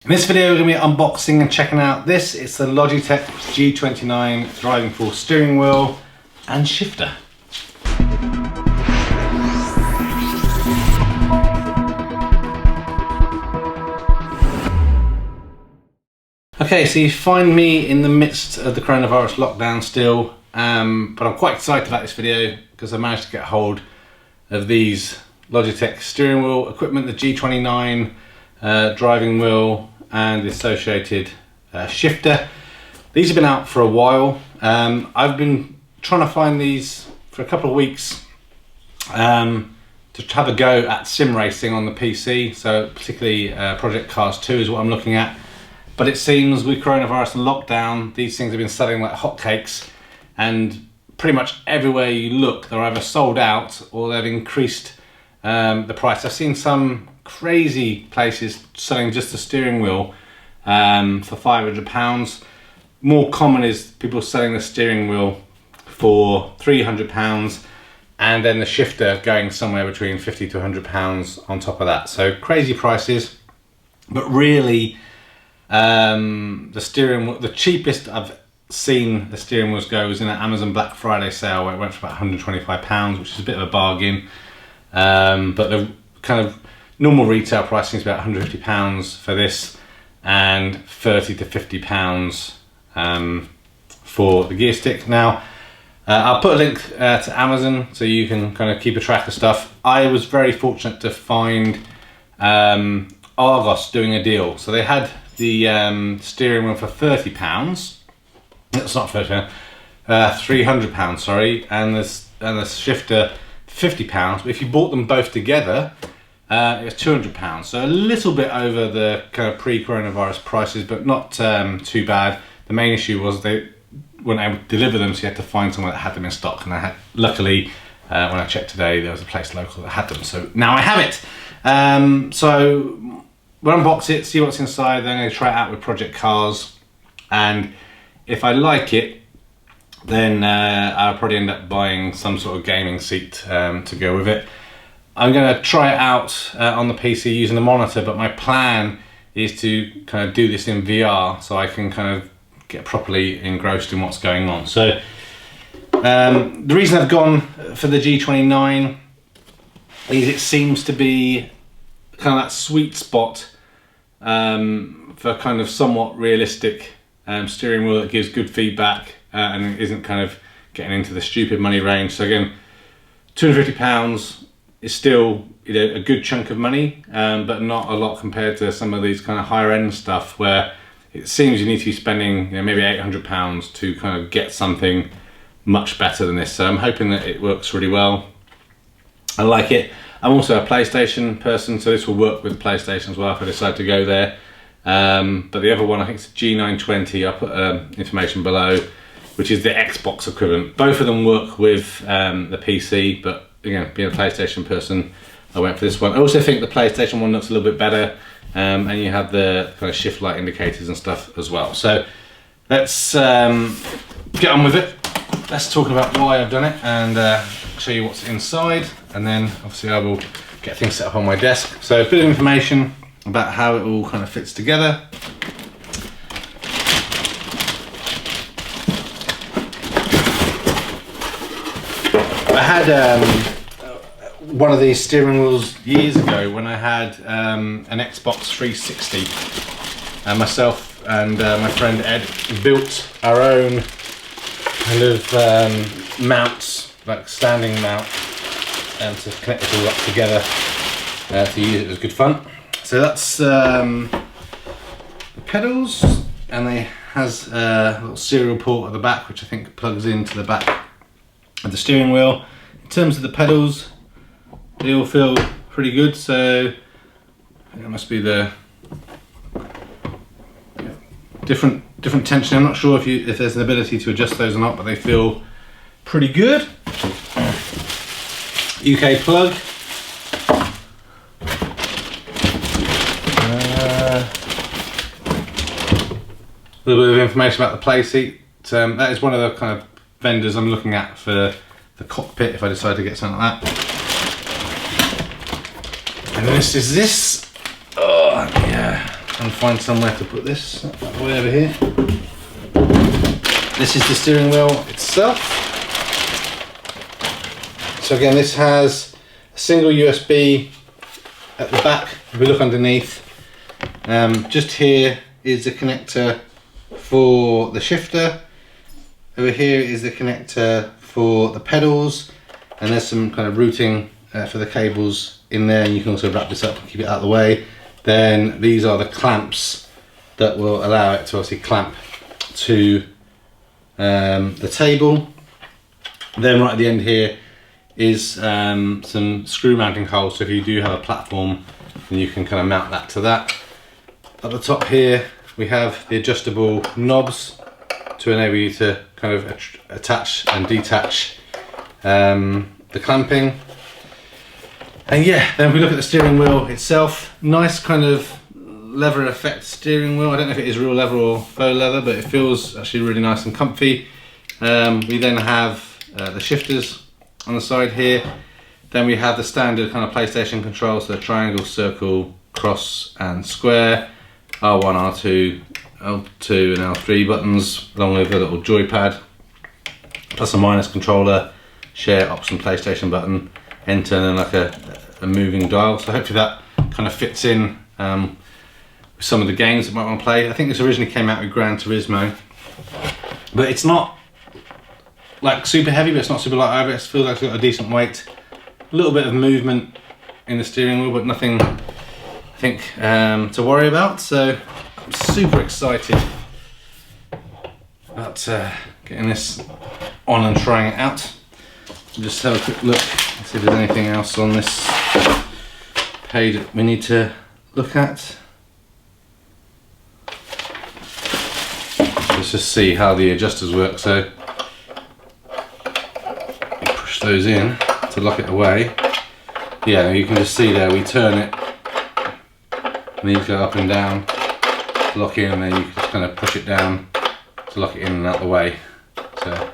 In this video we're going to be unboxing and checking out this. It's the Logitech G29 driving force steering wheel and shifter. Okay, so you find me in the midst of the coronavirus lockdown still, but I'm quite excited about this video because I managed to get hold of these Logitech steering wheel equipment, the G29 driving wheel and the associated shifter. These have been out for a while. I've been trying to find these for a couple of weeks to have a go at sim racing on the PC, so particularly Project Cars 2 is what I'm looking at. But it seems with coronavirus and lockdown, these things have been selling like hotcakes, and pretty much everywhere you look, they're either sold out or they've increased the price. I've seen some crazy places selling just the steering wheel for £500. More common is people selling the steering wheel for £300, and then the shifter going somewhere between £50 to £100 on top of that. So crazy prices, but really the steering wheel, the cheapest I've seen the steering wheels go was in an Amazon Black Friday sale where it went for about £125, which is a bit of a bargain. But the kind of normal retail pricing is about £150 for this, and £30 to £50 for the gear stick. Now, I'll put a link to Amazon so you can kind of keep a track of stuff. I was very fortunate to find Argos doing a deal. So they had the steering wheel for £30. That's not £30, £300, sorry, and the shifter £50. But if you bought them both together, it was £200. So a little bit over the kind of pre-coronavirus prices, but not too bad. The main issue was they weren't able to deliver them, so you had to find somewhere that had them in stock. And I had, luckily, when I checked today, there was a place local that had them. So now I have it. So we'll unbox it, see what's inside. Then I'm going to try it out with Project Cars, and if I like it, then I'll probably end up buying some sort of gaming seat to go with it. I'm going to try it out on the PC using the monitor, but my plan is to kind of do this in VR so I can kind of get properly engrossed in what's going on. So the reason I've gone for the G29 is it seems to be kind of that sweet spot for kind of somewhat realistic steering wheel that gives good feedback and isn't kind of getting into the stupid money range. So again, £250 is still, you know, a good chunk of money, but not a lot compared to some of these kind of higher end stuff where it seems you need to be spending, you know, maybe £800 to kind of get something much better than this. So I'm hoping that it works really well. I like it. I'm also a PlayStation person, so this will work with PlayStation as well if I decide to go there. But the other one, I think it's G920, I'll put information below, which is the Xbox equivalent. Both of them work with the PC, but again, being a PlayStation person, I went for this one. I also think the PlayStation one looks a little bit better, and you have the kind of shift light indicators and stuff as well. So let's get on with it. Let's talk about why I've done it and show you what's inside, and then obviously I will get things set up on my desk. So a bit of information about how it all kind of fits together. I had one of these steering wheels years ago when I had an Xbox 360, and myself and my friend Ed built our own kind of mounts, like standing mount, to connect it all up together to use it. It was good fun. So that's the pedals, and they has a little serial port at the back, which I think plugs into the back of the steering wheel. In terms of the pedals, they all feel pretty good, so I think it must be the different tension. I'm not sure if there's an ability to adjust those or not, but they feel pretty good. UK plug. A little bit of information about the play seat. That is one of the kind of vendors I'm looking at for the cockpit if I decide to get something like that. And this is this. Oh yeah. and find somewhere to put this. Way over here. This is the steering wheel itself. So again, this has a single USB at the back. If we look underneath, just here is the connector for the shifter. Over here is the connector for the pedals, and there's some kind of routing for the cables in there. You can also wrap this up and keep it out of the way. Then these are the clamps that will allow it to obviously clamp to the table. Then right at the end here is some screw mounting holes, so if you do have a platform, then you can kind of mount that to that. At the top here we have the adjustable knobs to enable you to kind of attach and detach the clamping. And yeah, then if we look at the steering wheel itself, nice kind of leather effect steering wheel. I don't know if it is real leather or faux leather, but it feels actually really nice and comfy. We then have the shifters on the side here. Then we have the standard kind of PlayStation controls, so the triangle, circle, cross and square, R1, R2, L2 and L3 buttons, along with a little joypad, plus a minus controller, share, option, PlayStation button, enter, and then like a moving dial. So hopefully that kind of fits in with some of the games that you might want to play. I think this originally came out with Gran Turismo, but it's not like super heavy, but it's not super light either. It feels like it's got a decent weight, a little bit of movement in the steering wheel, but nothing I think to worry about. So I'm super excited about getting this on and trying it out. Just have a quick look and see if there's anything else on this page that we need to look at. Let's just see how the adjusters work. So you push those in to lock it away. Yeah, you can just see there, we turn it and these go up and down to lock in, and then you can just kind of push it down to lock it in and out the way. So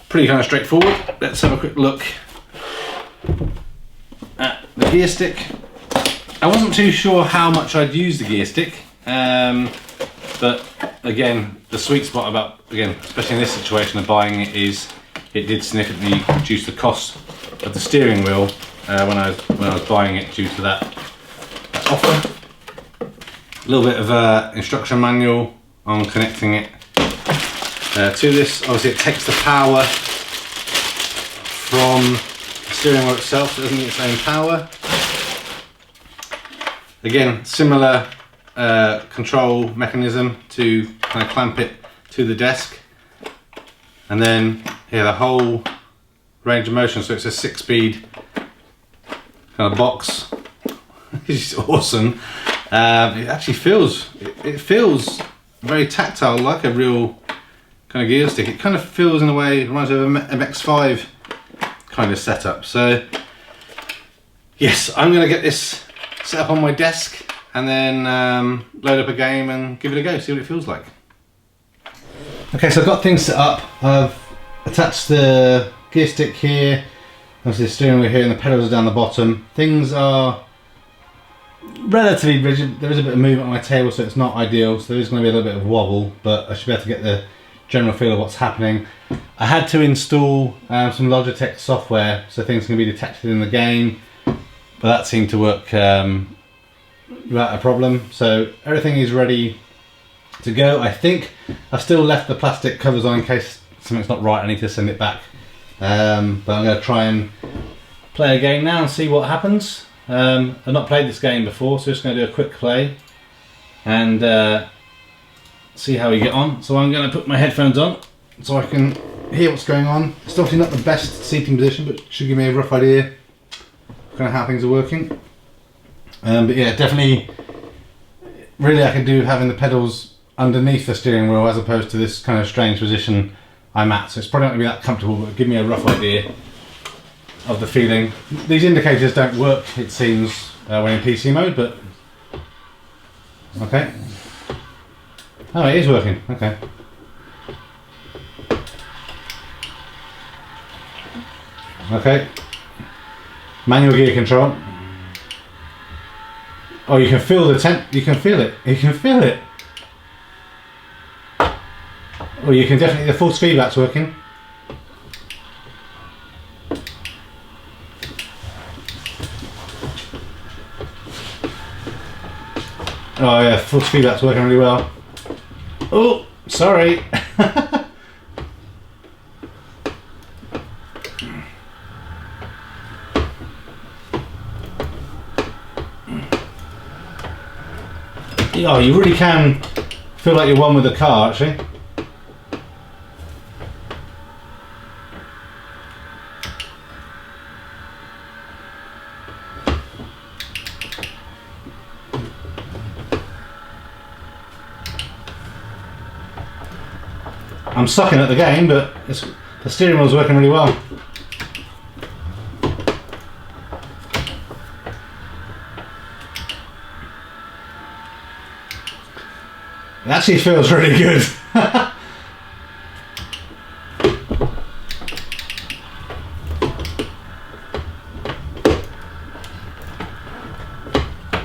pretty kind of straightforward. Let's have a quick look at the gear stick. I wasn't too sure how much I'd use the gear stick, but again, the sweet spot about, again, especially in this situation of buying it, is it did significantly reduce the cost of the steering wheel when I was buying it, due to that offer. A little bit of instruction manual on connecting it to this. Obviously it takes the power from the steering wheel itself, so it doesn't need its own power. Again, similar control mechanism to kind of clamp it to the desk. And then here, the whole range of motion, so it's a 6-speed kind of box. It's awesome. It actually feels, it feels very tactile, like a real kind of gear stick. It kind of feels in a way, it reminds me of an MX-5 kind of setup. So yes, I'm going to get this set up on my desk and then load up a game and give it a go, see what it feels like. Okay, so I've got things set up. I've attached the gear stick here, obviously the steering wheel here, and the pedals are down the bottom. Things are relatively rigid. There is a bit of movement on my table, so it's not ideal, so there is going to be a little bit of wobble, but I should be able to get the general feel of what's happening. I had to install some Logitech software so things can be detected in the game, but that seemed to work without a problem. So everything is ready to go. I think I've still left the plastic covers on in case something's not right, I need to send it back. But I'm going to try and play a game now and see what happens. I've not played this game before, so just going to do a quick play and see how we get on. So I'm going to put my headphones on so I can hear what's going on. It's obviously not the best seating position, but it should give me a rough idea of kind of how things are working. But yeah, definitely, really I could do having the pedals underneath the steering wheel as opposed to this kind of strange position I'm at. So it's probably not going to be that comfortable, but give me a rough idea of the feeling. These indicators don't work, it seems, when in PC mode, but okay. Oh, it is working, okay. Okay. Manual gear control. Oh, you can feel the temp. You can feel it. You can feel it. Oh, you can definitely. The force feedback's working. Oh yeah, force feedback's working really well. Oh, sorry. Oh, you really can feel like you're one with the car, actually. I'm sucking at the game, but the steering wheel's working really well. It actually feels really good.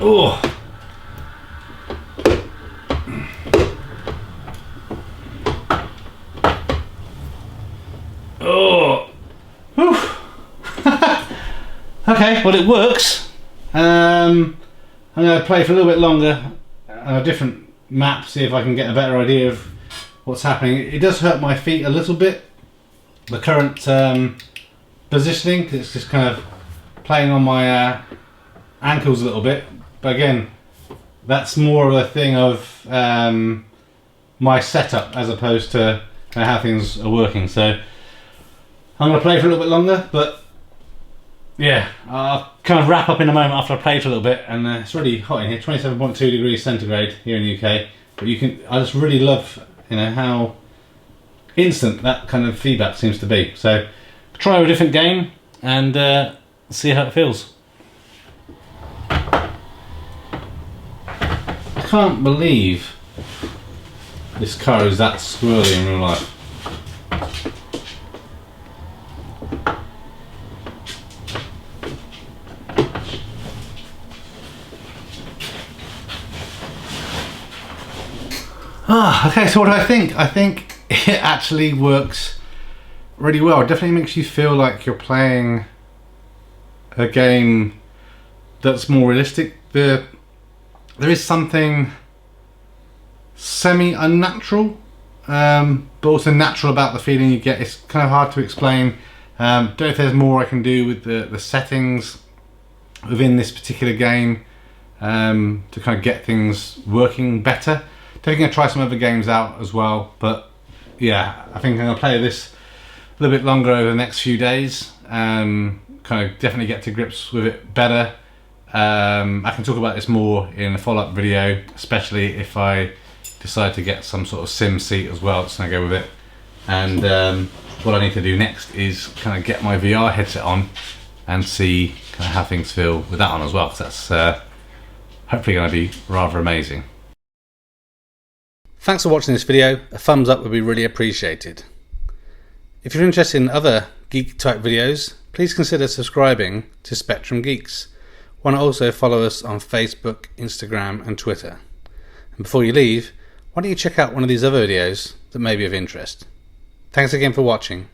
Oh. Oh. Okay, well it works. I'm going to play for a little bit longer on a different map, see if I can get a better idea of what's happening. It does hurt my feet a little bit, the current positioning, because it's just kind of playing on my ankles a little bit. But again, that's more of a thing of my setup as opposed to how things are working. So I'm going to play for a little bit longer, but yeah, I'll kind of wrap up in a moment after I play for a little bit. And it's really hot in here, 27.2 degrees centigrade here in the UK. But you can, I just really love, you know, how instant that kind of feedback seems to be. So try a different game and see how it feels. I can't believe this car is that swirly in real life. Okay, so what do I think? I think it actually works really well. It definitely makes you feel like you're playing a game that's more realistic. There is something semi-unnatural, but also natural about the feeling you get. It's kind of hard to explain. Don't know if there's more I can do with the settings within this particular game to kind of get things working better. Definitely going to try some other games out as well, but yeah, I think I'm going to play this a little bit longer over the next few days. Kind of definitely get to grips with it better. I can talk about this more in a follow-up video, especially if I decide to get some sort of sim seat as well. It's going to go with it. And what I need to do next is kind of get my VR headset on and see kind of how things feel with that on as well, because that's hopefully going to be rather amazing. Thanks for watching this video. A thumbs up would be really appreciated. If you're interested in other geek type videos, please consider subscribing to Spectrum Geeks. Why not also follow us on Facebook, Instagram and Twitter. And before you leave, why don't you check out one of these other videos that may be of interest. Thanks again for watching.